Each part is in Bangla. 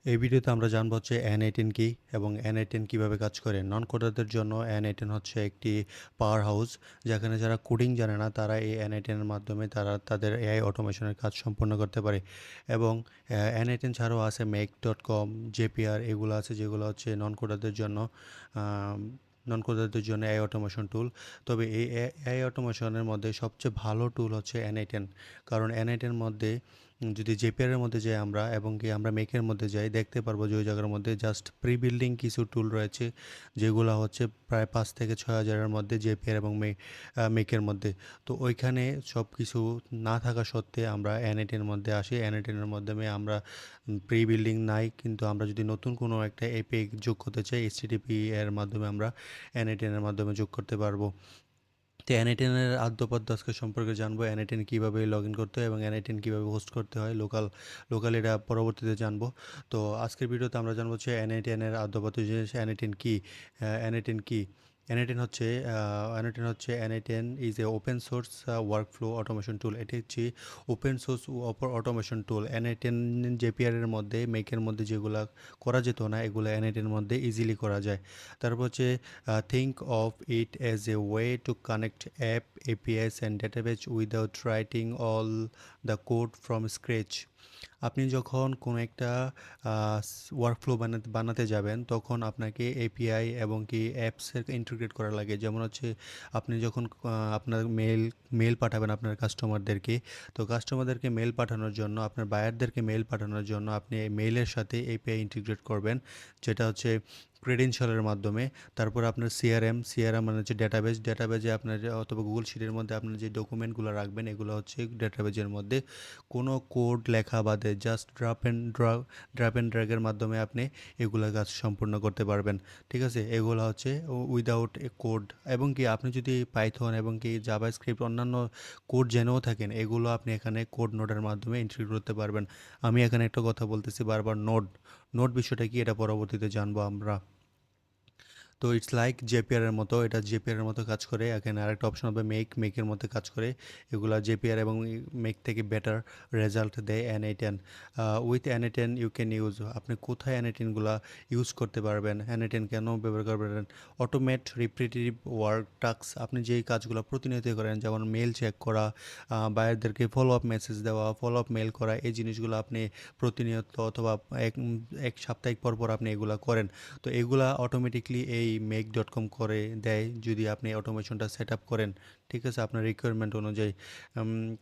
এই ভিডিওতে আমরা জানবো হচ্ছে N18 কি এবং N18 কিভাবে কাজ করে। নন কোডারদের জন্য N18 হচ্ছে একটি পাওয়ার হাউস, যেখানে যারা কোডিং জানে না তারা এই N18 এর মাধ্যমে তারা তাদের এআই অটোমেশনের কাজ সম্পূর্ণ করতে পারে। এবং N18 ছাড়াও আছে make.com, JPR, এগুলো আছে যেগুলো হচ্ছে নন কোডারদের জন্য এআই অটোমেশন টুল। তবে এই এআই অটোমেশনের মধ্যে সবচেয়ে ভালো টুল হচ্ছে N18, কারণ N18 এর মধ্যে যদি জেপিআর এর মধ্যে যাই আমরা এবং কি আমরা মেকের মধ্যে যাই, দেখতে পারবো যে ওই জায়গার মধ্যে জাস্ট প্রি বিল্ডিং কিছু টুল রয়েছে, যেগুলো হচ্ছে প্রায় 5 থেকে 6 হাজারের মধ্যে জেপিআর এবং মেকের মধ্যে। তো ওইখানে সব কিছু না থাকা সত্ত্বে আমরা N18 এর মধ্যে আসি। N18 এর মাধ্যমে আমরা প্রি বিল্ডিং নাই, কিন্তু আমরা যদি নতুন কোনো একটা এপিআই যোগ করতে চাই, এইচটিটিপি এর মাধ্যমে আমরা N18 এর মাধ্যমে যোগ করতে পারবো। তো N18 এর আদ্যপাদ্য আজকে সম্পর্কে জানবো, N18 কীভাবে লগ ইন করতে হয় এবং N18 কীভাবে হোস্ট করতে হয় লোকাল এটা পরবর্তীতে জানবো। তো আজকের ভিডিওতে আমরা জানবো হচ্ছে N18 এর আদ্যপাদ্য জিনিস N18 কি। N18 কি N18 হচ্ছে N18 is a open source workflow automation টুল। এটি হচ্ছে ওপেন সোর্স অটোমেশন টুল। N18 জেপিআর এর মধ্যে মেকের মধ্যে যেগুলো করা যেত না, এগুলো N18 এর মধ্যে ইজিলি করা যায়। তারপর হচ্ছে think of it as a way to connect app, APIs and database without writing all the code from scratch. আপনি যখন কোনো একটা ওয়ার্কফ্লো বানাতে যাবেন, তখন আপনাকে এপিআই এবং কি অ্যাপসের ইন্টিগ্রেট করা লাগে। যেমন হচ্ছে আপনি যখন আপনার মেল পাঠাবেন আপনার কাস্টমারদেরকে, তো কাস্টমারদেরকে মেল পাঠানোর জন্য, আপনার বায়ারদেরকে মেল পাঠানোর জন্য আপনি মেইলের সাথে এপিআই ইন্টিগ্রেট করবেন, যেটা হচ্ছে ক্রেডেনশিয়ালের মাধ্যমে। তারপর আপনার সিআরএম মানে হচ্ছে ডেটাবেজে আপনার অথবা গুগল শিটের মধ্যে আপনার যে ডকুমেন্টগুলো রাখবেন, এগুলো হচ্ছে ডেটাবেজের মধ্যে। কোনো কোড লেখা বাদে জাস্ট ড্রাপ অ্যান্ড ড্র্যাগের মাধ্যমে আপনি এগুলো কাজ সম্পূর্ণ করতে পারবেন। ঠিক আছে, এগুলো হচ্ছে উইদাউট এ কোড। এবং কি আপনি যদি পাইথন এবং কি জাভাস্ক্রিপ্ট অন্যান্য কোড জেনেও থাকেন, এগুলো আপনি এখানে কোড নোডের মাধ্যমে ইন্টিগ্রেট করতে পারবেন। আমি এখানে একটা কথা বলতেছি বারবার, নোড বিষয়টা কি এটা পরবর্তীতে জানবো আমরা। তো ইটস লাইক জেপিআর এর মতো, এটা জেপিআর এর মতো কাজ করে। এখানে আরেকটা অপশন হবে মেকের মধ্যে কাজ করে। এগুলা জেপিআর এবং মেক থেকে বেটার রেজাল্ট দেয় N18। With N18 you can use, আপনি কোথায় N18গুলা ইউজ করতে পারবেন, N18 কেন ব্যবহার করবেন? অটোমেট রিপিটেটিভ ওয়ার্ক টাস্ক, আপনি যেই কাজগুলো প্রতিনিয়ত করেন, যেমন মেল চেক করা, বায়ারদেরকে ফলো আপ মেসেজ দেওয়া, ফলো আপ মেল করা, এই জিনিসগুলো আপনি প্রতিনিয়ত অথবা এক এক সাপ্তাহিক পর পর আপনি এগুলা করেন। তো এগুলা অটোমেটিকলি এই make.com করে দেয় যদি আপনি অটোমেশনটা সেট আপ করেন। ঠিক আছে, আপনার রিকোয়ারমেন্ট অনুযায়ী।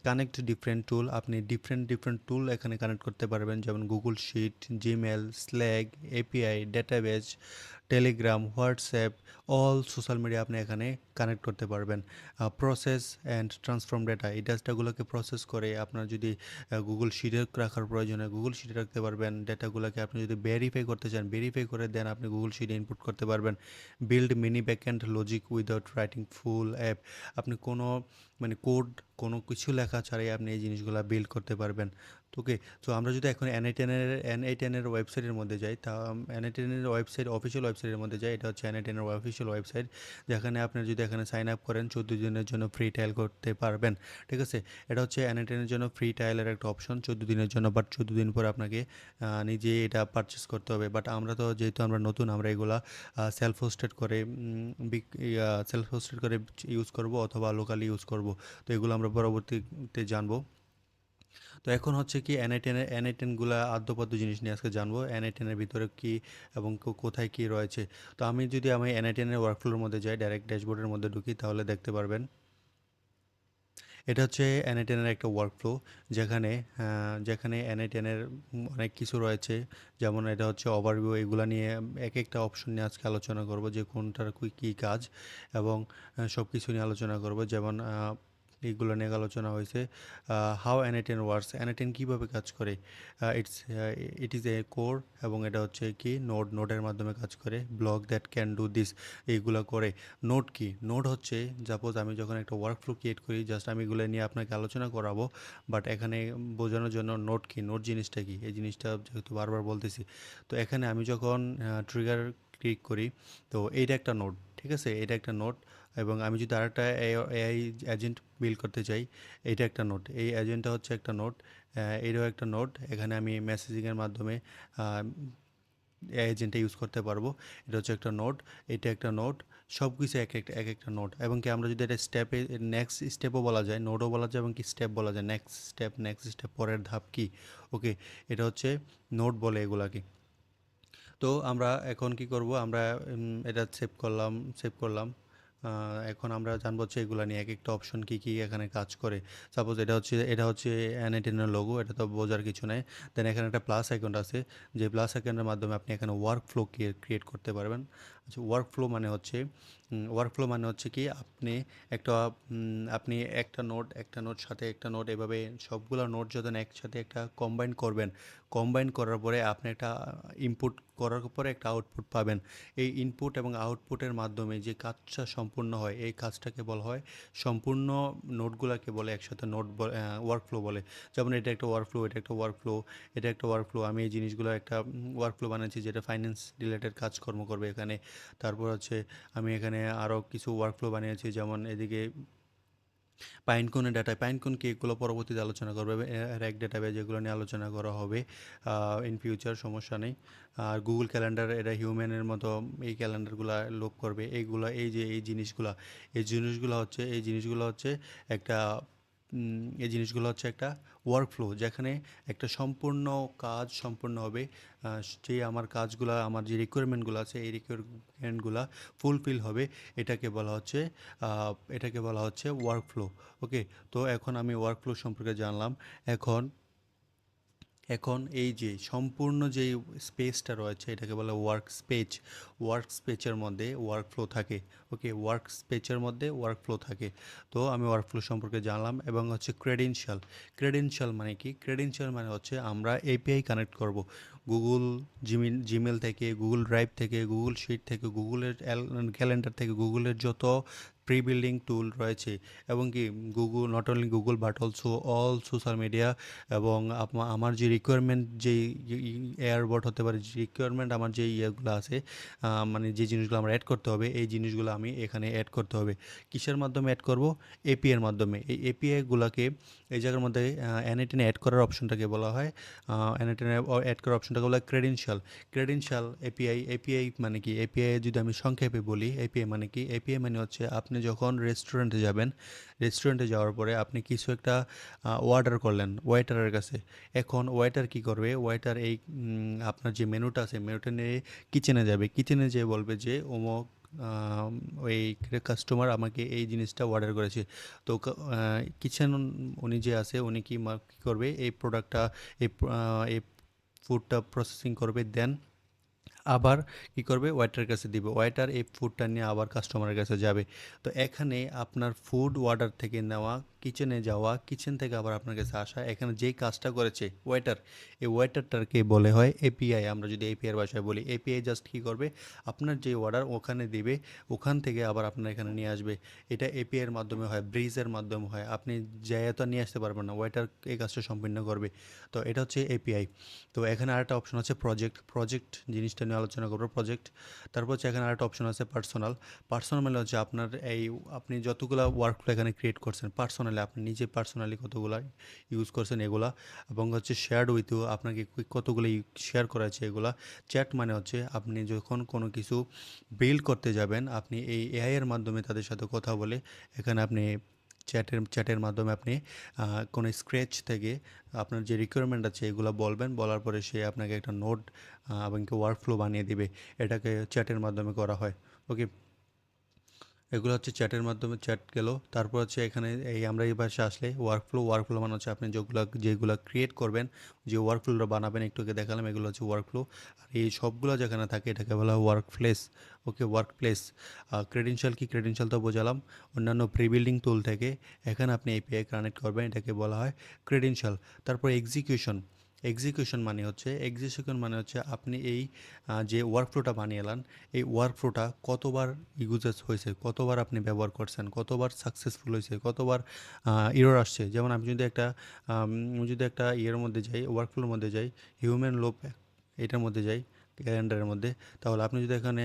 কানেক্ট ডিফারেন্ট টুল, আপনি ডিফারেন্ট টুল এখানে কানেক্ট করতে পারবেন, যেমন Google sheet, Gmail, Slack, API, database, Telegram, WhatsApp, all social media আপনি এখানে কানেক্ট করতে পারবেন। প্রসেস অ্যান্ড ট্রান্সফর্ম ডেটা, এই ডাটাগুলোকে প্রসেস করে আপনার যদি গুগল শিটে রাখার প্রয়োজন হয় গুগল শিটে রাখতে পারবেন। ডেটাগুলোকে আপনি যদি ভেরিফাই করতে চান, ভেরিফাই করে দেন আপনি গুগল শিটে ইনপুট করতে পারবেন। Build mini backend logic without writing full app, আপনি কোনো মানে কোড কোনো কিছু লেখা ছাড়াই আপনি এই জিনিসগুলো বিল্ড করতে পারবেন। ওকে, তো আমরা যদি এখন এন এইটেনের ওয়েবসাইটের মধ্যে যাই, তা N18 ওয়েবসাইট, অফিসিয়াল ওয়েবসাইটের মধ্যে যাই। এটা হচ্ছে N18 অফিসিয়াল ওয়েবসাইট, যেখানে আপনি যদি এখানে সাইন আপ করেন 14 দিনের জন্য ফ্রি ট্রায়াল করতে পারবেন। ঠিক আছে, এটা হচ্ছে N18 জন্য ফ্রি ট্রায়ালের একটা অপশন 14 দিনের জন্য, বাট 14 দিন পর আপনাকে নিজে এটা পারচেস করতে হবে। বাট আমরা তো যেহেতু আমরা নতুন, আমরা এগুলা সেলফ হোস্টেড করে ইউজ করব অথবা লোকালি ইউজ করব। তো এগুলো আমরা পরবর্তীতে জানবো। তো এখন হচ্ছে কি N18গুলা আদ্যপাদ্য জিনিস নিয়ে আজকে জানবো, N18-এর ভিতরে কি এবং কোথায় কি রয়েছে। তো আমি N18-এর ওয়ার্কফ্লোর মধ্যে যাই, ডাইরেক্ট ড্যাশবোর্ডের মধ্যে ঢুকি, তাহলে দেখতে পারবেন এটা হচ্ছে N18-এর একটা ওয়ার্কফ্লো, যেখানে N18-এর অনেক কিছু রয়েছে। যেমন এটা হচ্ছে ওভারভিউ, এগুলা নিয়ে এক একটা অপশন নিয়ে আজকে আলোচনা করব, যে কোনটার কী কাজ, এবং সব কিছু নিয়ে আলোচনা করব। যেমন এইগুলো নিয়ে আলোচনা হয়েছে। হাউ N18 ওয়ার্কস, N18 কীভাবে কাজ করে। ইট ইজ এ কোর, এবং এটা হচ্ছে কি নোডের মাধ্যমে কাজ করে। Block that can do this, এইগুলো করে। নোড কি, নোড হচ্ছে সাপোজ আমি যখন একটা ওয়ার্কফ্লো ক্রিয়েট করি, জাস্ট আমি এগুলো নিয়ে আপনাকে আলোচনা করাবো, বাট এখানে বোঝানোর জন্য নোড কি, নোড জিনিসটা কি, এই জিনিসটা যেহেতু বারবার বলতেছি। তো এখানে আমি যখন ট্রিগার ক্লিক করি, তো এইটা একটা নোড। ঠিক আছে? এটা একটা নোড এবং আমি যদি আরেকটা এআই এজেন্ট বিল্ড করতে চাই, এটা একটা নোড। এই এজেন্টটা হচ্ছে একটা নোড, এটাও একটা নোড। এখানে আমি মেসেজিংয়ের মাধ্যমে আ এজেন্টটা ইউজ করতে পারবো। এটা হচ্ছে একটা নোড, এটা একটা নোড। সবকিছু এক একটা নোড এবং কি আমরা যদি এটা স্টেপে নেক্সট স্টেপও বলা যায়, নোডও বলা যায় এবং কি স্টেপ বলা যায়। নেক্সট স্টেপ পরের ধাপ কি? ওকে, এটা হচ্ছে নোড বলে এগুলাকে। তো আমরা এখন কি করব? আমরা এটা সেভ করলাম। এখন আমরা জানবো হচ্ছে এগুলা নিয়ে এক একটা অপশন কি কি এখানে কাজ করে। সাপোজ এটা হচ্ছে N18 এর লোগো, এটা তো বোঝার কিছু নাই। দেন এখানে একটা প্লাস আইকন আছে, যে প্লাস আইকনের মাধ্যমে আপনি এখানে ওয়ার্ক ফ্লো ক্রিয়েট করতে পারবেন। আচ্ছা, ওয়ার্ক ফ্লো মানে হচ্ছে কি আপনি একটা নোট সাথে একটা নোট এভাবে সবগুলা নোট যখন একসাথে একটা কম্বাইন করার পরে আপনি একটা ইনপুট করার পরে একটা আউটপুট পাবেন। এই ইনপুট এবং আউটপুটের মাধ্যমে যে কাজটা সম্পূর্ণ হয় এই কাজটাকে বলা হয়, সম্পূর্ণ নোটগুলোকে বলে একসাথে ওয়ার্কফ্লো বলে। যেমন এটা একটা ওয়ার্কফ্লো, এটা একটা ওয়ার্কফ্লো। আমি এই জিনিসগুলো একটা ওয়ার্কফ্লো বানাচ্ছি যেটা ফাইন্যান্স রিলেটেড কাজকর্ম করবে এখানে। তারপর হচ্ছে আমি এখানে আরও কিছু ওয়ার্কফ্লো বানিয়েছি, যেমন এদিকে পাইনকোন কি এগুলো পরবর্তীতে আলোচনা করবে। র্যাক ডেটাবেজ যেগুলো নিয়ে আলোচনা করা হবে ইন ফিউচার, সমস্যা নেই। আর গুগল ক্যালেন্ডার, এটা হিউম্যানের মতো এই ক্যালেন্ডারগুলো লোক করবে। এই জিনিসগুলো হচ্ছে একটা ওয়ার্কফ্লো যেখানে একটা সম্পূর্ণ কাজ সম্পূর্ণ হবে। যে আমার যে রিকোয়ারমেন্টগুলো আছে এই রিকোয়ারমেন্টগুলো ফুলফিল হবে। এটাকে বলা হচ্ছে ওয়ার্কফ্লো। ওকে, তো এখন আমি ওয়ার্কফ্লো সম্পর্কে জানলাম। এখন এখন এই যে সম্পূর্ণ যেই স্পেসটা রয়েছে এটাকে বলে ওয়ার্ক স্পেচের মধ্যে ওয়ার্কফ্লো থাকে। ওকে, ওয়ার্কফ্লো থাকে। তো আমি ওয়ার্কফ্লো সম্পর্কে জানলাম এবং হচ্ছে ক্রেডেনশিয়াল মানে কি? ক্রেডেনশিয়াল মানে হচ্ছে আমরা এপিআই কানেক্ট করব গুগল জিমেল থেকে, গুগল ড্রাইভ থেকে, গুগল শিট থেকে, গুগলের ক্যালেন্ডার থেকে, গুগলের যত প্রি বিল্ডিং টুল রয়েছে এবং কি Google, not only Google but also all social media. এবং আমার যে রিকোয়ারমেন্ট, যেই এয়ারবট হতে পারে, যে রিকোয়ারমেন্ট আমার যে ইয়েগুলো আছে, মানে যে জিনিসগুলো আমার অ্যাড করতে হবে এই জিনিসগুলো আমি এখানে অ্যাড করতে হবে। কিসের মাধ্যমে অ্যাড করব? এপিআই এর মাধ্যমে। এই এপিআইগুলোকে এই জায়গার মধ্যে N18 অ্যাড করার অপশনটাকে বলা হয়, N18 অ্যাড করার অপশনটাকে বলা হয় ক্রেডেনশিয়াল এপিআই মানে কি? এপিআই যদি আমি সংক্ষেপে বলি, এপিআই মানে কি? এপিআই মানে হচ্ছে আপনি যখন রেস্টুরেন্টে যাবেন, রেস্টুরেন্টে যাওয়ার পরে আপনি কিছু একটা অর্ডার করলেন ওয়েটারের কাছে। এখন ওয়েটার কি করবে? ওয়েটার আপনার যে মেনুটা আছে মেনুটা নিয়ে কিচেনে যাবে, কিচেনে যেয়ে বলবে যে অমুক ওই কাস্টমার আমাকে এই জিনিসটা অর্ডার করেছে। তো কিচেন উনি যে আছে উনি কি করবে? এই ফুডটা প্রসেসিং করবে, দেন আবার কি করবে? ওয়েটারের কাছে দিবে। ওয়েটার এই ফুডটা নিয়ে আবার কাস্টমারের কাছে যাবে। তো এখানে আপনার ফুড অর্ডার থেকে নেওয়া, কিচেনে যাওয়া, কিচেন থেকে আবার আপনার কাছে আসা, এখানে যেই কাজটা করেছে ওয়েটার, এই ওয়েটারটাকে বলে হয় এপিআই। আমরা যদি এপিআই এর ভাষায় বলি, এপিআই জাস্ট কী করবে? আপনার যে অর্ডার ওখানে দিবে, ওখান থেকে আবার আপনার এখানে নিয়ে আসবে। এটা এপিআই এর মাধ্যমে হয়, ব্রিজের মাধ্যমে হয়। আপনি যেয়ে তো নিয়ে আসতে পারবেন না, ওয়েটার এই কাজটা সম্পূর্ণ করবে। তো এটা হচ্ছে এপিআই। তো এখানে আরেকটা অপশন আছে প্রজেক্ট জিনিসটা নিয়ে আলোচনা করবো, প্রজেক্ট। তারপর হচ্ছে এখানে আরেকটা অপশন আছে পার্সোনাল মানে হচ্ছে আপনি যতগুলা ওয়ার্কফ্লো এখানে ক্রিয়েট করছেন পার্সোনালি, আপনি নিজে পার্সোনালি কতগুলা ইউজ করছেন এগুলা। এবং হচ্ছে শেয়ার্ড উইথ ইউ, আপনাকে কতগুলো শেয়ার করা আছে এগুলা। চ্যাট মানে হচ্ছে আপনি যখন কোনো কিছু বিল্ড করতে যাবেন, আপনি এই এআই এর মাধ্যমে তাদের সাথে কথা বলে এখানে আপনি চ্যাটের মাধ্যমে আপনি কোনো স্ক্র্যাচ থেকে আপনার যে রিকোয়ারমেন্ট আছে এগুলো বলবেন, বলার পরে সে আপনাকে একটা নোট এবং ওয়ার্কফ্লো বানিয়ে দিবে। এটাকে চ্যাটের মাধ্যমে করা হয়। ওকে, এগুলো হচ্ছে চ্যাটের মাধ্যমে চ্যাট গেল। তারপর হচ্ছে এখানে আমরা এই পাশে আসলে ওয়ার্কফ্লো মানে হচ্ছে আপনি যেগুলো ক্রিয়েট করবেন, যে ওয়ার্কফ্লোটা বানাবেন, একটু আগে দেখালাম, এগুলো হচ্ছে ওয়ার্কফ্লো। আর এই সবগুলো যেখানে থাকে এটাকে বলা হয় ওয়ার্কপ্লেস। ওকে, ওয়ার্কপ্লেস। ক্রেডেনশিয়াল তো বোঝালাম। অন্যান্য প্রি বিল্ডিং টুল থেকে এখানে আপনি এপিআই কানেক্ট করবেন, এটাকে বলা হয় ক্রেডেনশিয়াল। তারপর এক্সিকিউশন মানে হচ্ছে আপনি এই যে ওয়ার্কফ্লোটা বানিয়ে এলেন, এই ওয়ার্কফ্লোটা কতবার ইউজেস হয়েছে, কতবার আপনি ব্যবহার করছেন, কতবার সাকসেসফুল হয়েছে, কতবার এরর আসছে। যেমন আমি যদি একটা ইয়ের মধ্যে যাই, ওয়ার্কফ্লোর মধ্যে যাই, হিউম্যান লোপ এটার মধ্যে যাই, ক্যালেন্ডারের মধ্যে। তাহলে আপনি যদি এখানে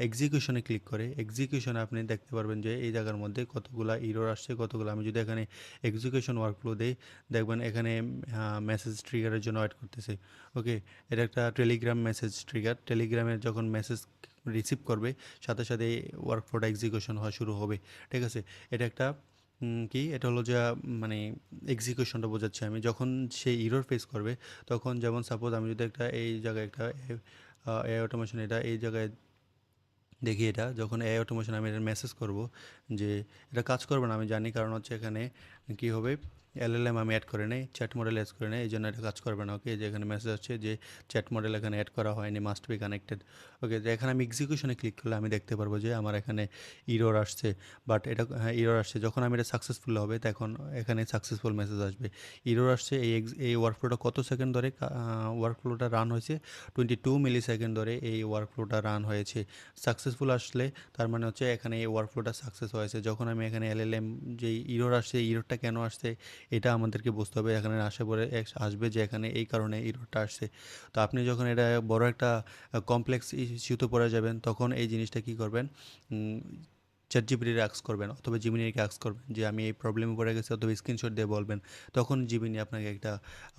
এক্সিকিউশনে ক্লিক করে এক্সিকিউশনে আপনি দেখতে পারবেন যে এই জায়গার মধ্যে কতগুলা এরর আসছে, কতগুলো। আমি যদি এখানে এক্সিকিউশন ওয়ার্কফ্লো দেই, দেখবেন এখানে মেসেজ ট্রিগারের জন্য ওয়েট করতেছে। ওকে, এটা একটা টেলিগ্রাম মেসেজ ট্রিগার। টেলিগ্রামের যখন মেসেজ রিসিভ করবে, সাথে সাথে ওয়ার্কফ্লোটা এক্সিকিউশন হওয়া শুরু হবে। ঠিক আছে, এটা একটা কি এটা হলো যে মানে এক্সিকিউশনটা বোঝাচ্ছি আমি। যখন সে এরর ফেস করবে, তখন যেমন সাপোজ আমি যদি একটা এই জায়গায় একটা এআই অটোমেশন, এটা এই জায়গায় দেখি, এটা যখন এআই অটোমেশন আমি এটা মেসেজ করব যে এটা কাজ করবে না আমি জানি, কারণ হচ্ছে এখানে কি হবে, এলএলএম আমি অ্যাড করে নেই, চ্যাট মডেল অ্যাড করে নেই, এই জন্য এটা কাজ করবে না। ওকে, যে এখানে মেসেজ হচ্ছে যে চ্যাট মডেল এখানে অ্যাড করা হয়নি, মাস্ট বি কানেক্টেড। ওকে, তো এখানে আমি এক্সিকিউশনে ক্লিক করলে আমি দেখতে পারবো যে আমার এখানে ইরর আসছে। বাট এটা হ্যাঁ ইরর আসছে, যখন আমি এটা সাকসেসফুল হবে তখন এখানে সাকসেসফুল মেসেজ আসবে। ইরর আসছে, এই ওয়ার্কফ্লোটা কত সেকেন্ড ধরে ওয়ার্কফ্লোটা রান হয়েছে, 22 মিলি সেকেন্ড ধরে এই ওয়ার্কফ্লোটা রান হয়েছে। সাকসেসফুল আসলে তার মানে হচ্ছে এখানে এই ওয়ার্কফ্লোটা সাকসেস হয়েছে। যখন আমি এখানে এলএলএম যে ইরর আসছে, ইররটা কেন আসছে এটা আমাদেরকে বুঝতে হবে। এখানে আসে পরে আসবে যে এখানে এই কারণে ইররটা আসছে। তো আপনি যখন এটা বড় একটা কমপ্লেক্স ইস্যুতে পড়ে যাবেন, তখন এই জিনিসটা কী করবেন, চ্যাট জিপিটির আক্স করবেন অথবা জিমিনিকে আক্স করবেন যে আমি এই প্রবলেমে পড়ে গেছি, অথবা স্ক্রিনশট দিয়ে বলবেন। তখন জিমিনি আপনাকে একটা,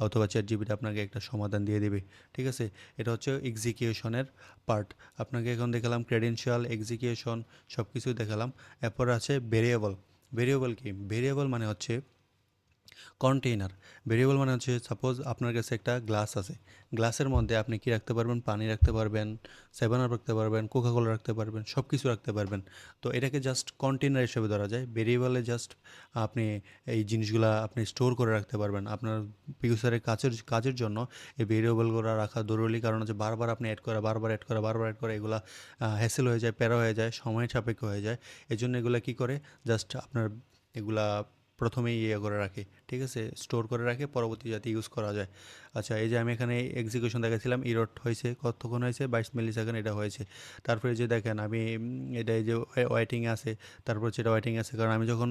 অথবা চ্যাট জিপিটি আপনাকে একটা সমাধান দিয়ে দেবে। ঠিক আছে, এটা হচ্ছে এক্সিকিউশনের পার্ট। আপনাকে এখন দেখালাম ক্রেডেনশিয়াল, এক্সিকিউশন, সব কিছুই দেখালাম। এরপর আছে ভেরিয়েবল। ভেরিয়েবল কি? ভেরিয়েবল মানে হচ্ছে কন্টেইনার। ভেরিয়েবল মানে হচ্ছে সাপোজ আপনার কাছে একটা গ্লাস আছে, গ্লাসের মধ্যে আপনি কি রাখতে পারবেন, পানি রাখতে পারবেন, সেভেন আপ রাখতে পারবেন, কোকাকোলা রাখতে পারবেন, সব কিছু রাখতে পারবেন। তো এটাকে জাস্ট কন্টেইনার হিসেবে ধরা যায়। ভেরিয়েবলে জাস্ট আপনি এই জিনিসগুলা আপনি স্টোর করে রাখতে পারবেন। আপনার ফিউচারের কাজের জন্য এই ভেরিয়েবলগুলো রাখা জরুরি, কারণ হচ্ছে বারবার আপনি অ্যাড করা, বারবার অ্যাড করা, বারবার অ্যাড করা, এগুলা হ্যাসেল হয়ে যায়, প্যারা হয়ে যায়, সময় সাপেক্ষ হয়ে যায়। এই জন্য এগুলা কী করে, জাস্ট আপনার এগুলা প্রথমেই ইয়ে করে রাখে। ঠিক আছে, স্টোর করে রাখে, পরবর্তী যাতে ইউজ করা যায়। আচ্ছা, এই যে আমি এখানে এক্সিকিউশন দেখাচ্ছিলাম, ইরট হয়েছে কতক্ষণ হয়েছে, 22 মিলি সেকেন্ড এটা হয়েছে। তারপরে যে দেখেন আমি এটা এই যে ওয়েটিংয়ে আছে, তারপর হচ্ছে এটা ওয়েটিং আছে, কারণ আমি যখন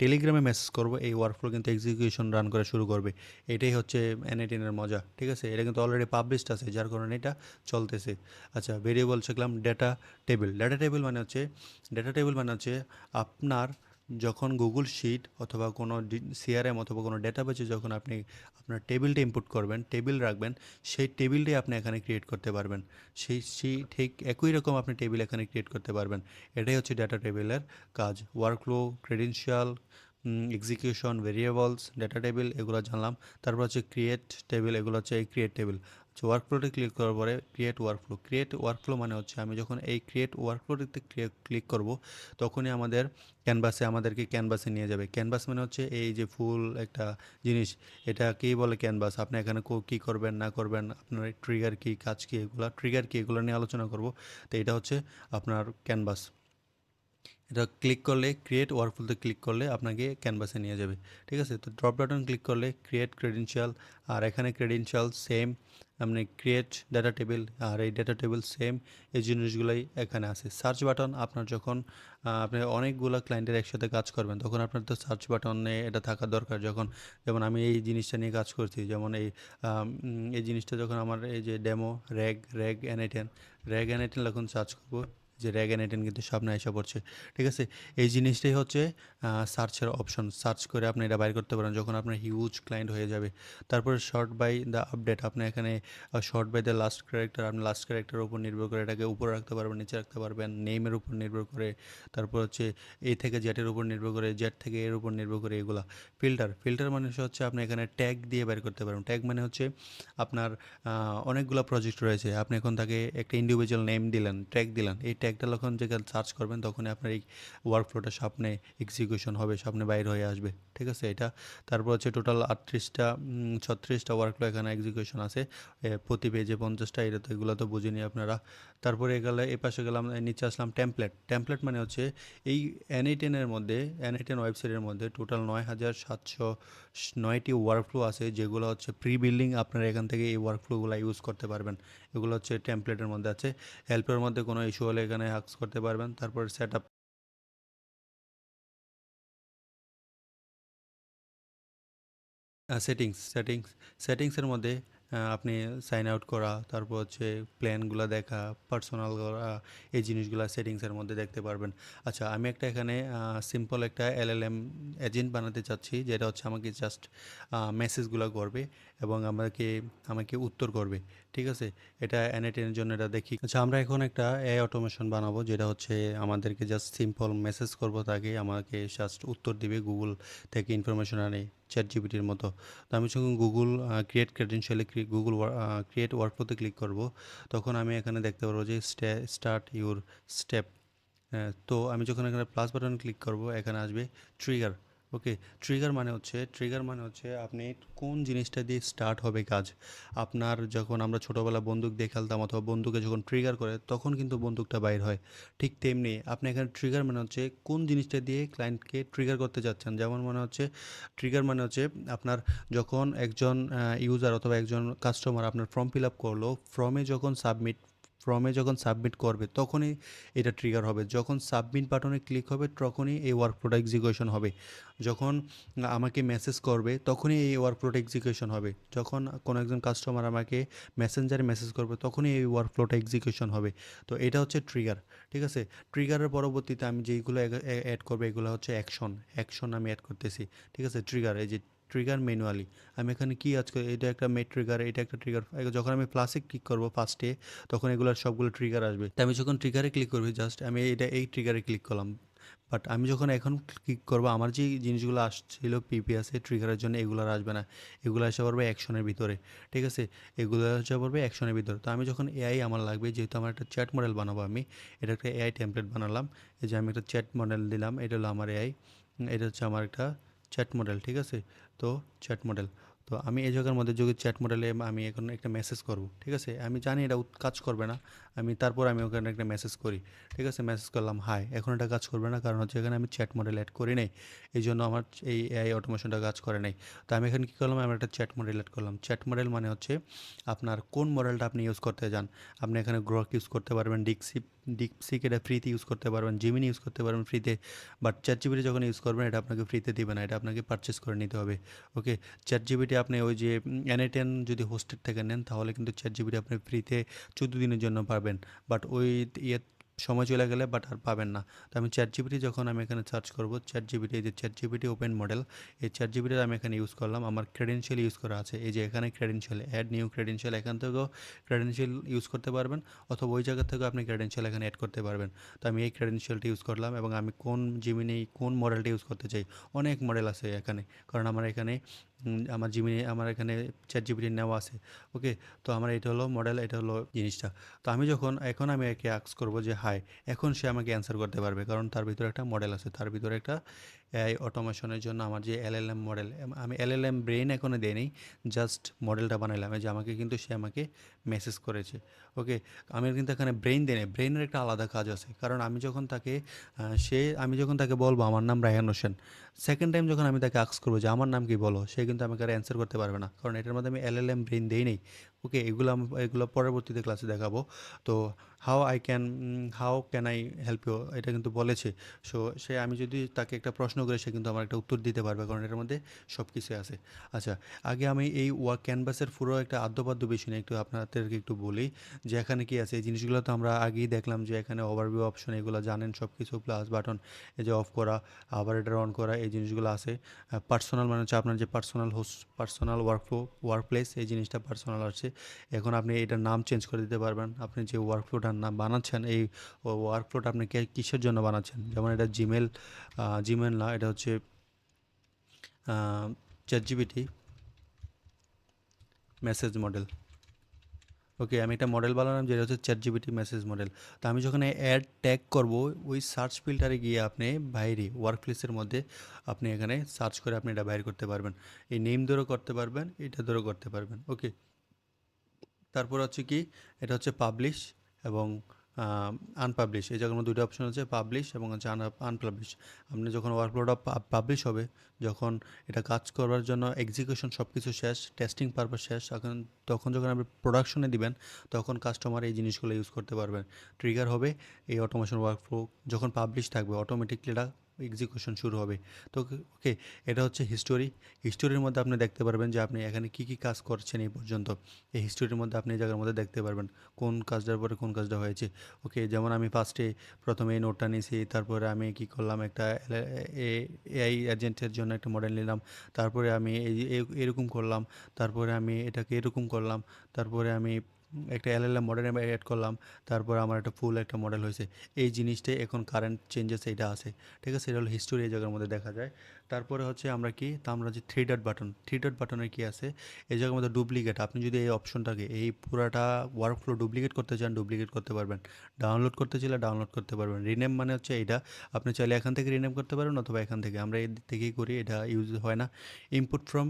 টেলিগ্রামে মেসেজ করব এই ওয়ার্কফ্লো কিন্তু এক্সিকিউশন রান করা শুরু করবে। এটাই হচ্ছে এনআইটিনের মজা। ঠিক আছে, এটা কিন্তু অলরেডি পাবলিশড আছে, যার কারণে এটা চলতেছে। আচ্ছা, ভেরিয়েবল শিখলাম। Data table. ডেটা টেবিল মানে হচ্ছে আপনার যখন গুগল শিট অথবা কোনো সিআরএম অথবা কোনো ডেটাবেসে যখন আপনি আপনার টেবিলটা ইনপুট করবেন, টেবিল রাখবেন, সেই টেবিলটাই আপনি এখানে ক্রিয়েট করতে পারবেন। সেই ঠিক একই রকম আপনি টেবিল এখানে ক্রিয়েট করতে পারবেন। এটাই হচ্ছে ডেটা টেবিলের কাজ। Workflow, credential, execution, variables, data table, এগুলো জানলাম। তারপর হচ্ছে ক্রিয়েট টেবিল, এগুলো হচ্ছে এই ক্রিয়েট টেবিল। আচ্ছা, ওয়ার্কফ্লোতে ক্লিক করার পরে ক্রিয়েট ওয়ার্কফ্লো। ক্রিয়েট ওয়ার্কফ্লো মানে হচ্ছে আমি যখন এই ক্রিয়েট ওয়ার্কফ্লোতে ক্লিক করব, তখনই আমাদের আমাদেরকে ক্যানভাসে নিয়ে যাবে। ক্যানভাস মানে হচ্ছে এই যে ফুল একটা জিনিস, এটা কী বলে ক্যানভাস। আপনি এখানে কী করবেন না করবেন, আপনার ট্রিগার কী, কাজ কী, এগুলো নিয়ে আলোচনা করব। তো এটা হচ্ছে আপনার ক্যানভাস। এটা ক্লিক করলে ক্রিয়েট ওয়ার্কফ্লোতে ক্লিক করলে আপনাকে ক্যানভাসে নিয়ে যাবে। ঠিক আছে, তো ড্রপ বাটন ক্লিক করলে ক্রিয়েট ক্রেডেনশিয়াল, আর এখানে ক্রেডেনশিয়াল সেম, আপনি ক্রিয়েট ডাটা টেবিল, আর এই ডাটা টেবিল সেম, এই জিনিসগুলোই এখানে আছে। সার্চ বাটন, আপনার যখন আপনি অনেকগুলো ক্লায়েন্টের একসাথে কাজ করবেন, তখন আপনার তো সার্চ বাটনে এটা থাকা দরকার। যেমন আমি এই জিনিসটা নিয়ে কাজ করছি, যেমন এই জিনিসটা যখন আমার এই যে ডেমো র্যাগ এনআইটেন, যখন সার্চ করবো, যে র্যাগ এনআইটেন কিন্তু সামনে এসে পড়ছে। ঠিক আছে, এই জিনিসটাই হচ্ছে সার্চের অপশন। সার্চ করে আপনি এটা বাইর করতে পারেন যখন আপনার হিউজ ক্লায়েন্ট হয়ে যাবে। তারপরে শর্ট বাই দ্য আপডেট, আপনি এখানে sort by the last character, আপনি লাস্ট ক্যারেক্টারের উপর নির্ভর করে এটাকে উপরে রাখতে পারবেন, নিচে রাখতে পারবেন, নেমের উপর নির্ভর করে। তারপর হচ্ছে এ থেকে জেটের উপর নির্ভর করে, জেট থেকে এর উপর নির্ভর করে, এগুলা। ফিল্টার মানে হচ্ছে আপনি এখানে ট্যাগ দিয়ে বের করতে পারবেন। ট্যাগ মানে হচ্ছে আপনার অনেকগুলো প্রজেক্ট রয়েছে, আপনি এখন তাকে একটা ইন্ডিভিজুয়াল নেম দিলেন, ট্যাগ দিলেন, এই ট্যাগটা যখন যেখানে সার্চ করবেন, তখনই আপনার এই ওয়ার্কফ্লোটা সামনে এক্সিকিউশন হবে, সামনে বাইর হয়ে আসবে। ঠিক আছে, এটা। তারপর হচ্ছে টোটাল 38টা 36টা ওয়ার্কফ্লো এখানে এক্সিকিউশন আছে, প্রতি পেজে 50টা। এটা তো এগুলো তো বুঝিনি আপনারা। তারপরে গেলে এ পাশে গেলাম, নিচে আসলাম টেমপ্লেট মানে হচ্ছে এই এনআইটেন ওয়েবসাইটের মধ্যে টোটাল 9709টি ওয়ার্কফ্লো আছে, যেগুলো হচ্ছে প্রি বিল্ডিং। আপনারা এখান থেকে এই ওয়ার্কফ্লোগুলো ইউজ করতে পারবেন। এগুলো হচ্ছে টেমপ্লেটের মধ্যে আছে। হেল্পের মধ্যে কোনো ইস্যু হলে এখানে আক্স করতে পারবেন। তারপর সেট আপ সেটিংসের মধ্যে আপনি সাইন আউট করা, তারপর হচ্ছে প্ল্যানগুলো দেখা, পার্সোনাল করা, এই জিনিসগুলো সেটিংসের মধ্যে দেখতে পারবেন। আচ্ছা, আমি একটা এখানে সিম্পল একটা এলএলএম এজেন্ট বানাতে চাচ্ছি, যেটা হচ্ছে আমাকে জাস্ট মেসেজগুলো করবে এবং আমাকে আমাকে উত্তর করবে। ঠিক আছে, এটা এনএটেনের জন্য এটা দেখি। আচ্ছা, আমরা এখন একটা এআই অটোমেশন বানাবো, যেটা হচ্ছে আমাদেরকে জাস্ট সিম্পল মেসেজ করবো, তাকে আমাকে জাস্ট উত্তর দিবে গুগল থেকে ইনফরমেশন আনে, চ্যাট জিপিটির মতো। তো আমি যখন গুগল ক্রিয়েট ক্রেডেনশিয়ালে গুগল ক্রিয়েট ওয়ার্কফ্লোতে ক্লিক করব, তখন আমি এখানে দেখতে পারবো যে স্টার্ট ইউর স্টেপ। তো আমি যখন এখানে প্লাস বাটন ক্লিক করব, এখানে আসবে ট্রিগার। ওকে, ট্রিগার মানে হচ্ছে আপনি কোন জিনিসটা দিয়ে স্টার্ট হবে কাজ। আপনার যখন আমরা ছোটোবেলা বন্দুক দিয়ে খেলতাম অথবা বন্দুকে যখন ট্রিগার করে তখন কিন্তু বন্দুকটা বাইর হয়, ঠিক তেমনি আপনি এখানে ট্রিগার মানে হচ্ছে কোন জিনিসটা দিয়ে ক্লায়েন্টকে ট্রিগার করতে যাচ্ছেন। যেমন মনে হচ্ছে ট্রিগার মানে হচ্ছে আপনার যখন একজন ইউজার অথবা একজন কাস্টমার আপনার ফর্ম ফিল আপ করলো, ফর্মে যখন সাবমিট করবে তখনই এটা ট্রিগার হবে। যখন সাবমিট বাটনে ক্লিক হবে তখনই এই ওয়ার্কফ্লোটা এক্সিকিউশন হবে। যখন আমাকে মেসেজ করবে তখনই এই ওয়ার্কফ্লোটা এক্সিকিউশন হবে। যখন কোনো একজন কাস্টমার আমাকে মেসেঞ্জারে মেসেজ করবে তখনই এই ওয়ার্কফ্লোটা এক্সিকিউশন হবে। তো এটা হচ্ছে ট্রিগার। ঠিক আছে, ট্রিগারের পরবর্তীতে আমি যেইগুলো অ্যাড করবো এগুলো হচ্ছে অ্যাকশন আমি অ্যাড করতেছি। ঠিক আছে, ট্রিগার, এই যে ট্রিগার ম্যানুয়ালি আমি এখানে কি আজকে, এটা একটা ট্রিগার, এটা একটা ট্রিগার। যখন আমি প্লাসে ক্লিক করবো ফার্স্টে, তখন এগুলোর সবগুলো ট্রিগার আসবে। তাই আমি যখন ট্রিগারে ক্লিক করবি, জাস্ট আমি এই ট্রিগারে ক্লিক করলাম। বাট আমি যখন এখন ক্লিক করবো, আমার যে জিনিসগুলো আসছিল পিপিএসে ট্রিগারের জন্য, এগুলো আর আসবে না। এগুলো এসে পড়বে অ্যাকশনের ভিতরে। ঠিক আছে, এগুলো এসে পড়বে অ্যাকশনের ভিতরে। তো আমি যখন এআই আমার লাগবে, যেহেতু আমার একটা চ্যাট মডেল বানাবো, আমি এটা একটা এআই টেমপ্লেট বানালাম। এই যে আমি একটা চ্যাট মডেল দিলাম, এটা হলো আমার এআই, এটা হচ্ছে আমার একটা চ্যাট মডেল। ঠিক আছে, তো চ্যাট মডেল, তো আমি এই জায়গার মধ্যে যদি চ্যাট মডেলে আমি এখন একটা মেসেজ করব। ঠিক আছে, আমি জানি এটা কাজ করবে না, তারপর আমি ওখানে একটা মেসেজ করি। ঠিক আছে, মেসেজ করলাম হাই, এখন এটা কাজ করবে না, কারণ হচ্ছে এখানে আমি চ্যাট মডেল অ্যাড করি নাই, এই জন্য আমার এই এআই অটোমেশনটা কাজ করে নাই। তো আমি এখানে কী করলাম, আমি একটা চ্যাট মডেল অ্যাড করলাম। চ্যাট মডেল মানে হচ্ছে আপনার কোন মডেলটা আপনি ইউজ করতে চান। আপনি এখানে গ্রক ইউজ করতে পারবেন, ডিপসিক এটা ফ্রিতে ইউজ করতে পারবেন, জিমিনি ইউজ করতে পারবেন ফ্রিতে। বাট চ্যাট জিপিটি যখন ইউজ করবেন, এটা আপনাকে ফ্রিতে দিবে না, এটা আপনাকে পারচেস করে নিতে হবে। ওকে, চ্যাট জিপিটি আপনি ওই যে এনএটেন যদি হোস্টেড থেকে নেন, তাহলে কিন্তু চ্যাট জিপিটি আপনি ফ্রিতে 14 দিনের জন্য পাবেন। বাট ওই ইয়ে সময় চলে গেলে বাট আর পাবেন না। তো আমি চ্যাট জিপিটি যখন আমি এখানে সার্চ করব, চ্যাট জিপিটি, এই যে চ্যাট জিপিটি ওপেন মডেল, এই চ্যাট জিপিটি আমি এখানে ইউজ করলাম, আমার ক্রেডেনশিয়াল ইউজ করা আছে। এই যে এখানে ক্রেডেনশিয়াল, অ্যাড নিউ ক্রেডেনশিয়াল, এখান থেকেও ক্রেডেনশিয়াল ইউজ করতে পারবেন, অথবা ওই জায়গা থেকেও আপনি ক্রেডেনশিয়াল এখানে অ্যাড করতে পারবেন। তো আমি এই ক্রেডেনশিয়ালটি ইউজ করলাম, এবং আমি কোন জিমিনি কোন মডেলটা ইউজ করতে চাই, অনেক মডেল আছে এখানে, কারণ আমার এখানে আমার জিমিনি, আমার এখানে চ্যাট জিপিটি নেওয়া আছে। ওকে, তো আমার এটা হলো মডেল, এটা হলো জিনিসটা। তো আমি যখন এখন আমি একে আস্ক করবো যে হাই, এখন সে আমাকে অ্যান্সার করতে পারবে, কারণ তার ভিতরে একটা মডেল আছে, তার ভিতরে একটা এআই অটোমেশনের জন্য আমার যে এলএলএম মডেল, আমি এলএলএম ব্রেইন এখনও দেইনি, জাস্ট মডেলটা বানাইলাম। এই যে আমাকে কিন্তু সে আমাকে মেসেজ করেছে। ওকে, আমি কিন্তু এখানে ব্রেইন দেই নাই, ব্রেইনের একটা আলাদা কাজ আছে, কারণ আমি যখন তাকে বলবো আমার নাম রায়হান হোসেন, সেকেন্ড টাইম যখন আমি তাকে আস্ক করবো যে আমার নাম কি বলো, সে কিন্তু আমাকে আর অ্যান্সার করতে পারবে না, কারণ এটার মধ্যে আমি এলএলএম ব্রেইন দেই নেই। ওকে, এগুলো পরবর্তীতে ক্লাসে দেখাবো। তো how can I help you, এটা কিন্তু বলেছে। সো আমি যদি তাকে একটা প্রশ্ন করি, সে কিন্তু আমার একটা উত্তর দিতে পারবে, কারণ এটার মধ্যে সব কিছু আছে। আচ্ছা, আগে আমি এই ক্যানভাসের পুরো একটা আদ্যপাদ্য বিষয় নিয়ে একটু আপনাদেরকে একটু বলি, যে এখানে কি আছে। এই জিনিসগুলো তো আমরা আগেই দেখলাম, যে এখানে ওভারভিউ অপশন এগুলো জানেন সব কিছু, প্লাস বাটন, এই যে অফ করা, আবার এটা অন করা, এই জিনিসগুলো আছে। পার্সোনাল মানে হচ্ছে আপনার যে পার্সোনাল ওয়ার্কপ্লেস, এই জিনিসটা পার্সোনাল আছে। এখন আপনি এটার নাম চেঞ্জ করে দিতে পারবেন, আপনি যে ওয়ার্কফ্লোটার নাম বানাচ্ছেন, এই ওয়ার্কফ্লোটা আপনি কিসের জন্য বানাচ্ছেন। যেমন এটা জিমেল না, এটা হচ্ছে চ্যাট জিপিটি মেসেজ মডেল। ওকে, আমি একটা মডেল বানালাম যেটা হচ্ছে চ্যাট জিপিটি মেসেজ মডেল। তো আমি যখন অ্যাড ট্যাগ করব, ওই সার্চ ফিল্টারে গিয়ে আপনি বাইরে ওয়ার্কপ্লেসের মধ্যে আপনি এখানে সার্চ করে আপনি এটা বাইর করতে পারবেন। এই নেম ধরেও করতে পারবেন, এটা ধরেও করতে পারবেন। ওকে, তারপর হচ্ছে কি, এটা হচ্ছে পাবলিশ এবং আনপাবলিশ, এই জায়গার মধ্যে দুটো অপশন আছে, পাবলিশ এবং হচ্ছে আনপাবলিশ। আপনি যখন ওয়ার্কফ্লোটা পাবলিশ হবে, যখন এটা কাজ করার জন্য এক্সিকিউশন সব কিছু শেষ, টেস্টিং পারপাস শেষ, তখন যখন আপনি প্রোডাকশনে দিবেন, তখন কাস্টমার এই জিনিসগুলো ইউজ করতে পারবেন। ট্রিগার হবে এই অটোমেশন ওয়ার্কফ্লো, যখন পাবলিশ থাকবে অটোমেটিকলি এটা এক্সিকিউশন শুরু হবে। তো ওকে, এটা হচ্ছে হিস্টোরি। হিস্টোরির মধ্যে আপনি দেখতে পারবেন যে আপনি এখানে কী কী কাজ করছেন এই পর্যন্ত। এই হিস্টোরির মধ্যে আপনি এই জায়গার মধ্যে দেখতে পারবেন কোন কাজটার পরে কোন কাজটা হয়েছে। ওকে, যেমন আমি ফার্স্টে প্রথমে এই নোটটা নিয়েছি, তারপরে আমি কি করলাম, একটা এআই এজেন্টের জন্য একটা মডেল নিলাম, তারপরে আমি এরকম করলাম, তারপরে আমি এটাকে এরকম করলাম, তারপরে আমি একটা এলএলএম মডেল অ্যাড করলাম, তারপর আমার একটা ফুল একটা মডেল হয়েছে। এই জিনিসটাই এখন কারেন্ট চেঞ্জেস এটা আছে, ঠিক আছে। এটা হলো হিস্টোরি, এই জায়গার মধ্যে দেখা যায়। তারপরে হচ্ছে আমরা কি, তা আমরা যে থ্রি ডট বাটনের কি আছে, এই জায়গার মধ্যে ডুপ্লিকেট, আপনি যদি এই অপশনটাকে এই পুরাটা ওয়ার্কফ্লো ডুপ্লিকেট করতে চান ডুপ্লিকেট করতে পারবেন, ডাউনলোড করতে চাইলে ডাউনলোড করতে পারবেন। রিনেম মানে হচ্ছে এইটা, আপনি চাইলে এখান থেকে রিনেম করতে পারেন অথবা এখান থেকে, আমরা এই দিক থেকেই করি, এটা ইউজ হয় না। ইনপুট ফ্রম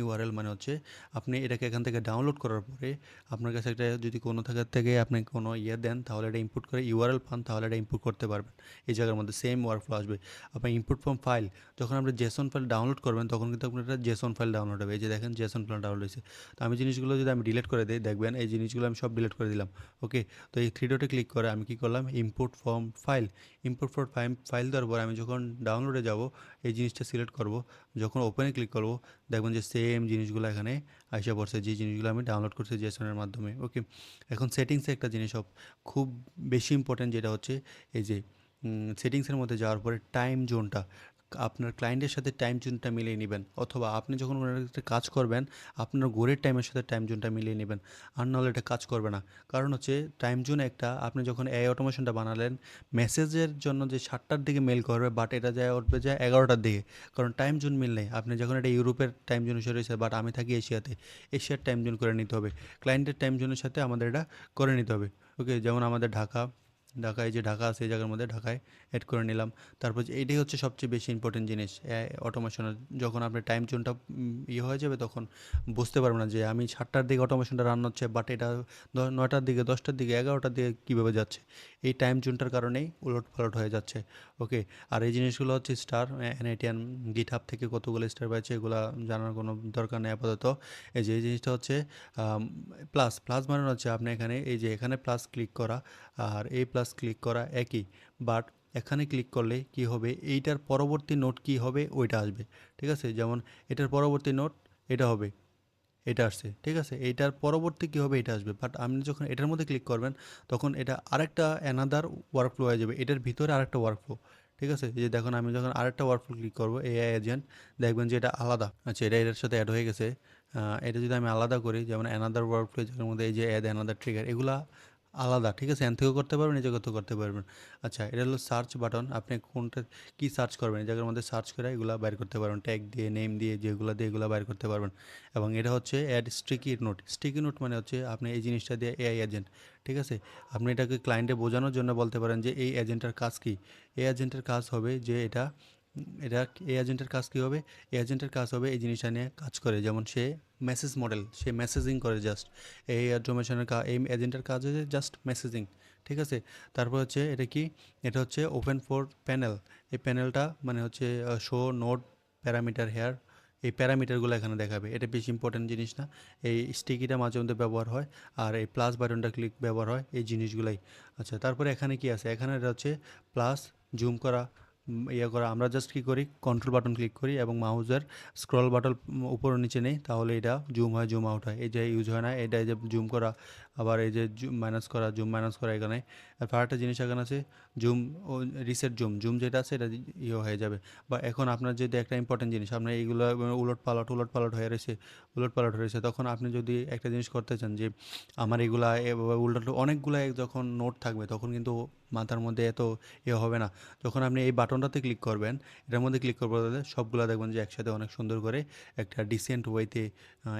ইউআরএল মানে হচ্ছে আপনি এটাকে এখান থেকে ডাউনলোড করার পরে আপনার কাছে একটা যদি কোনো জায়গা থেকে আপনি কোনো দেন, তাহলে এটা ইনপুট করে ইউআরএল পান, তাহলে এটা ইনপুট করতে পারবেন। এই জায়গার মধ্যে সেম ওয়ার্কফ্লো আসবে। আপনার ইনপুট ফ্রম ফাইল, যখন আপনি জেসন ফাইল ডাউনলোড করবেন তখন কিন্তু আপনার একটা জেসন ফাইল ডাউনলোড হবে। এই যে দেখেন জেসন ফাইল ডাউনলোড হয়েছে। তো আমি জিনিসগুলো যদি আমি ডিলিট করে দিই, দেখবেন এই জিনিসগুলো আমি সব ডিলিট করে দিলাম। ওকে, তো এই থ্রি ডটে ক্লিক করে আমি কি করলাম, ইম্পোর্ট ফ্রম ফাইল দেওয়ার পর আমি যখন ডাউনলোডে যাব, এই জিনিসটা সিলেক্ট করব, যখন ওপেনে ক্লিক করব, দেখবেন যে সেম জিনিসগুলো এখানে আইসা পড়ছে, যে জিনিসগুলো আমি ডাউনলোড করছি জেসনের মাধ্যমে। ওকে, এখন সেটিংসে একটা জিনিস খুব বেশি ইম্পর্ট্যান্ট, যেটা হচ্ছে এই যে সেটিংসের মধ্যে যাওয়ার পরে টাইম জোনটা, আপনার ক্লায়েন্টের সাথে টাইম জোনটা মিলিয়ে নেবেন, অথবা আপনি যখন ওনার সাথে কাজ করবেন আপনার ঘরের টাইমের সাথে টাইম জোনটা মিলিয়ে নেবেন। আর নাহলে এটা কাজ করবে না। কারণ হচ্ছে টাইম জোন একটা, আপনি যখন এআই অটোমেশনটা বানালেন, মেসেজের জন্য যে 7টার দিকে মেল করবে, বাট এটা যায় উঠবে যায় 11টার দিকে, কারণ টাইম জোন মিল নেই। আপনি যখন এটা ইউরোপের টাইম জোন হিসেবে রয়েছে, বাট আমি থাকি এশিয়াতে, এশিয়ার টাইম জোন করে নিতে হবে। ক্লায়েন্টের টাইম জোনের সাথে আমাদের এটা করে নিতে হবে। ওকে, যেমন আমাদের ঢাকায় যে ঢাকা আছে এই জায়গার মধ্যে ঢাকায় অ্যাড করে নিলাম। তারপর এইটাই হচ্ছে সবচেয়ে বেশি ইম্পর্টেন্ট জিনিস অটোমেশনের। যখন আপনার টাইম জোনটা ইয়ে হয়ে যাবে, তখন বুঝতে পারবেন না যে আমি 7টার দিকে অটোমেশনটা রান হচ্ছে, বাট এটা 9টার দিকে, 10টার দিকে, 11টার দিকে কীভাবে যাচ্ছে, এই টাইম জোনটার কারণেই উলট পালট হয়ে যাচ্ছে। ওকে, আর এই জিনিসগুলো হচ্ছে স্টার এনআইটিএন গিটহাব থেকে কতগুলো স্টার পাচ্ছে, এগুলো জানার কোনো দরকার নেই আপাতত। এই যে এই জিনিসটা হচ্ছে প্লাস প্লাস মানে হচ্ছে আপনি এখানে এই যে এখানে প্লাস ক্লিক করা আর এই প্লাস ক্লিক করা একই, বাট এখানে ক্লিক করলে কি হবে, এইটার পরবর্তী নোট কি হবে ওইটা আসবে, ঠিক আছে। যেমন এটার পরবর্তী নোট এটা হবে, এটা আসছে, ঠিক আছে। এইটার পরবর্তী কী হবে এটা আসবে, বাট আপনি যখন এটার মধ্যে ক্লিক করবেন তখন এটা আরেকটা অ্যানাদার ওয়ার্কফ্লো হয়ে যাবে, এটার ভিতরে আরেকটা ওয়ার্কফ্লো, ঠিক আছে। এই যে দেখুন আমি যখন আরেকটা ওয়ার্কফ্লো ক্লিক করবো এআই এজেন্ট, দেখবেন যে এটা আলাদা। আচ্ছা, এটা এটার সাথে অ্যাড হয়ে গেছে। এটা যদি আমি আলাদা করি, যেমন অ্যানাদার ওয়ার্কফ্লো, যেটার মধ্যে এই যে অ্যাড অ্যানাদার ট্রিগার, এগুলা আলাদা, ঠিক আছে। এন থেকেও করতে পারবেন, এই জায়গাতেও করতে পারবেন। আচ্ছা, এটা হলো সার্চ বাটন, আপনি কোনটা কী সার্চ করবেন এই জায়গার মধ্যে সার্চ করে এগুলো বাইর করতে পারবেন, ট্যাগ দিয়ে নেম দিয়ে যেগুলো দিয়ে এগুলো বাইর করতে পারবেন। এবং এটা হচ্ছে অ্যাড স্টিকি নোট মানে হচ্ছে আপনি এই জিনিসটা দিয়ে এআই এজেন্ট, ঠিক আছে। আপনি এটাকে ক্লায়েন্টে বোঝানোর জন্য বলতে পারেন যে এই এজেন্টের কাজ কী। এই এজেন্টের কাজ হবে যে এটা এই এজেন্টের কাজ কী হবে, এই এজেন্টের কাজ হবে এই জিনিসটা নিয়ে কাজ করে, যেমন সে মেসেজ মডেল, সে মেসেজিং করে জাস্ট। এই অটোমেশনের এই এজেন্টের কাজ হচ্ছে জাস্ট মেসেজিং, ঠিক আছে। তারপর হচ্ছে এটা কি, এটা হচ্ছে ওপেন ফর প্যানেল। এই প্যানেলটা মানে হচ্ছে শো নোট প্যারামিটার হেয়ার, এই প্যারামিটারগুলো এখানে দেখাবে, এটা বেশি ইম্পর্টেন্ট জিনিস না। এই স্টিকিটা মাঝে মধ্যে ব্যবহার হয়, আর এই প্লাস বাটনটা ক্লিক ব্যবহার হয়, এই জিনিসগুলাই। আচ্ছা, তারপরে এখানে কি আছে, এখানে এটা হচ্ছে প্লাস জুম করা, ইয়ে করা। আমরা জাস্ট কী করি, কন্ট্রোল বাটন ক্লিক করি এবং মাউসের স্ক্রল বাটন উপর নিচে নেই, তাহলে এটা জুম হয় জুম আউট হয়, এই যে ইউজ হয় না এটা, এই যে জুম করা, আবার এই যে জুম মাইনাস করা এখানে। আর আরেকটা জিনিস এখানে আছে জুম ও রিসেট জুম যেটা আছে এটা ইয়ে হয়ে যাবে। বা এখন আপনার যদি একটা ইম্পর্টেন্ট জিনিস, আপনার এইগুলো উলট পালট হয়ে রয়েছে, তখন আপনি যদি একটা জিনিস করতে চান যে আমার এগুলা উল্টো অনেকগুলো যখন নোট থাকবে, তখন কিন্তু মাথার মধ্যে এত হবে না। যখন আপনি এই বাটনটাতে ক্লিক করবেন, এটার মধ্যে ক্লিক করবো, তাহলে সবগুলো দেখবেন যে একসাথে অনেক সুন্দর করে একটা ডিসেন্ট ওয়েতে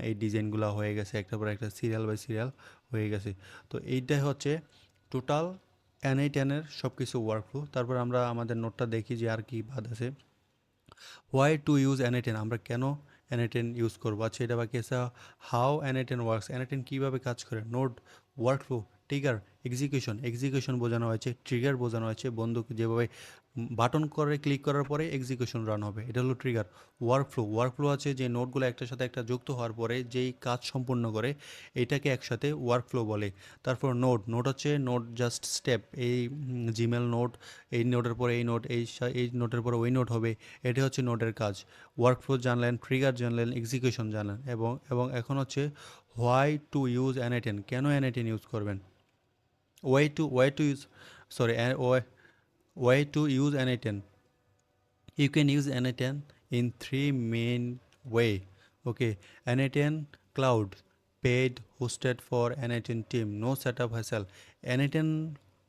এই ডিজাইনগুলো হয়ে গেছে, একটার পর একটা সিরিয়াল বাই সিরিয়াল হয়ে গেছে। তো এইটাই হচ্ছে টোটাল এনআই10-এর সব কিছু ওয়ার্কফ্লো। তারপর আমরা আমাদের নোটটা দেখি যে আর কি বাদ আছে। হোয়াই টু ইউজ এনআই10, আমরা কেন এনআই10 ইউজ করবো। আচ্ছা, এটা বাকি আছে হাউ এনআই10 ওয়ার্কস, এনআই10 কীভাবে কাজ করে, নোট, ওয়ার্কফ্লো, ট্রিগার, এক্সিকিউশন বোঝানো হয়েছে, ট্রিগার বোঝানো হয়েছে, বন্দুক যেভাবে বাটন করে ক্লিক করার পরে এক্সিকিউশন রান হবে, এটা হলো ট্রিগার। ওয়ার্কফ্লো আছে যে নোটগুলো একটার সাথে একটা যুক্ত হওয়ার পরে যেই কাজ সম্পূর্ণ করে এটাকে একসাথে ওয়ার্কফ্লো বলে। তারপর নোট হচ্ছে নোট জাস্ট স্টেপ, এই জিমেল নোট, এই নোটের পরে এই নোট, এই নোটের পরে ওই নোট হবে, এটা হচ্ছে নোটের কাজ। ওয়ার্কফ্লো জানলেন, ট্রিগার জানলেন, এক্সিকিউশন জানলেন, এবং এখন হচ্ছে হোয়াই টু ইউজ N8N, কেন N8N ইউজ করবেন, why to use, sorry, why to use N8N. You can use N8N in three main way. Okay, N8N Cloud, paid hosted for N8N team, no setup hassle. N8N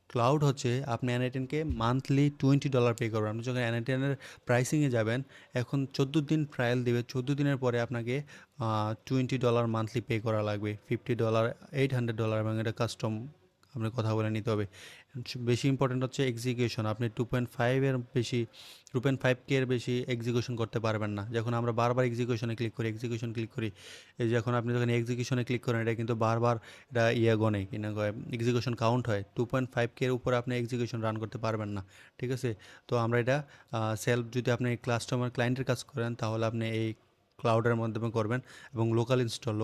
cloud হচ্ছে আপনি N8N-কে মান্থলি $20 পে করবেন। আপনি যখন N8N-এর প্রাইসিংয়ে যাবেন, এখন 14 দিন ট্রায়াল দেবে, 14 দিনের পরে আপনাকে $20 মান্থলি পে করা লাগবে, $50, $800, এবং এটা কাস্টম আপনার কথা বলে নিতে হবে। বেশি ইম্পর্টেন্ট হচ্ছে এক্সিকিউশন, আপনি 2.5K এর বেশি এক্সিকিউশন করতে পারবেন না। যখন আমরা বারবার এক্সিকিউশনে ক্লিক করি, এই যখন আপনি যখন এক্সিকিউশনে ক্লিক করেন, এটা কিন্তু বারবার এটা গনে কিনা কয় এক্সিকিউশন কাউন্ট হয়, 2.5K এর উপরে আপনি এক্সিকিউশন রান করতে পারবেন না। ঠিক আছে, তো আমরা এটা যদি আপনি ক্লায়েন্টের কাজ করেন তাহলে আপনি এই ক্লাউডের মাধ্যমে করবেন। এবং লোকাল ইনস্টল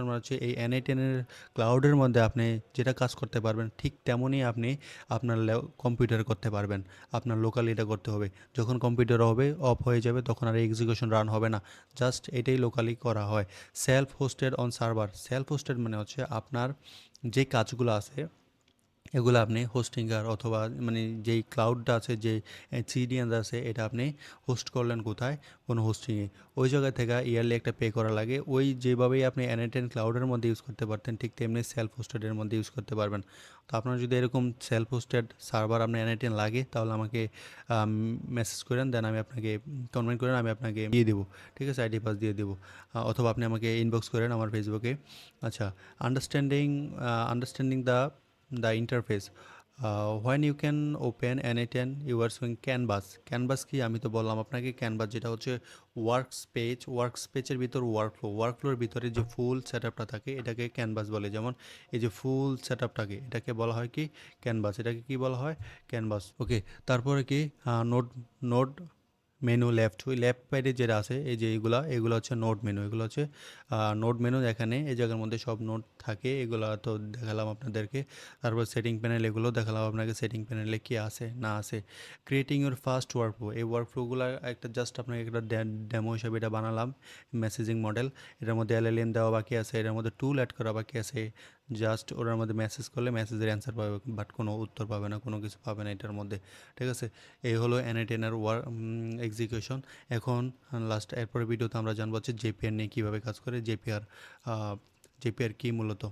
মানে হচ্ছে এই N8N-এর ক্লাউডের মধ্যে আপনি যেটা কাজ করতে পারবেন ঠিক তেমনই আপনি আপনার কম্পিউটারে করতে পারবেন। আপনার লোকালি এটা করতে হবে, যখন কম্পিউটার হবে অফ হয়ে যাবে তখন আর এক্সিকিউশন রান হবে না, জাস্ট এটাই লোকালি করা হয়। সেলফ হোস্টেড মানে হচ্ছে আপনার যে কাজগুলো আছে এগুলো আপনি হোস্টিংয়ার অথবা মানে যেই ক্লাউডটা আছে, যে সিডিএন আছে, এটা আপনি হোস্ট করলেন কোথায়, কোনো হোস্টিংয়ে, ওই জায়গা থেকে ইয়ারলি একটা পে করা লাগে। ওই যেভাবেই আপনি N8N ক্লাউডের মধ্যে ইউজ করতে পারতেন ঠিক তেমনি সেলফ হোস্টেডের মধ্যে ইউজ করতে পারবেন। তো আপনার যদি এরকম সেলফ হোস্টেড সার্ভার আপনার N8N লাগে তাহলে আমাকে মেসেজ করেন, দেন আমি আপনাকে কমেন্ট করেন, আমি আপনাকে দিয়ে দেবো। ঠিক আছে, আইডি পাস দিয়ে দেবো, অথবা আপনি আমাকে ইনবক্স করেন আমার ফেসবুকে। আচ্ছা, understanding the interface. When you can open N8N you are showing canvas কি আমি তো বললাম আপনাকে, ক্যানভাস যেটা হচ্ছে ওয়ার্কস্পেচের ভিতর ওয়ার্কফ্লোর ভিতরে যে ফুল সেটআপটা থাকে এটাকে ক্যানভাস বলে। যেমন এই যে ফুল সেটআপটাকে এটাকে বলা হয় কি ক্যানভাস, এটাকে কি বলা হয় ক্যানভাস। ওকে, তারপরে কি নোড নোড মেনু লেফট সাইডে যেটা আছে এই যে এগুলো হচ্ছে এগুলো হচ্ছে নোড মেনু। এখানে এই জায়গার মধ্যে সব নোট থাকে, এগুলো তো দেখালাম আপনাদেরকে। তারপর সেটিং প্যানেল, এগুলো দেখালাম আপনাকে সেটিং প্যানেলে কি আছে না আছে। ক্রিয়েটিং ইউর ফার্স্ট ওয়ার্কফ্লো, এই ওয়ার্কফ্লোগুলো একটা জাস্ট আপনাকে একটা ডেমো হিসাবে এটা বানালাম। মেসেজিং মডেল, এটার মধ্যে LLM দেওয়া বাকি আছে, এটার মধ্যে টুল অ্যাড করা বাকি আছে। জাস্ট ওটার মধ্যে মেসেজ করলে মেসেজের অ্যান্সার পাবে, বাট কোনো উত্তর পাবে না, কোনো কিছু পাবে না এটার মধ্যে। ঠিক আছে, এই হলো N8N-এর এক্সিকিউশন। এখন এরপরে ভিডিওতে আমরা জানবো হচ্ছে JPR নিয়ে কীভাবে কাজ করে, জেপিআর কি মূলত।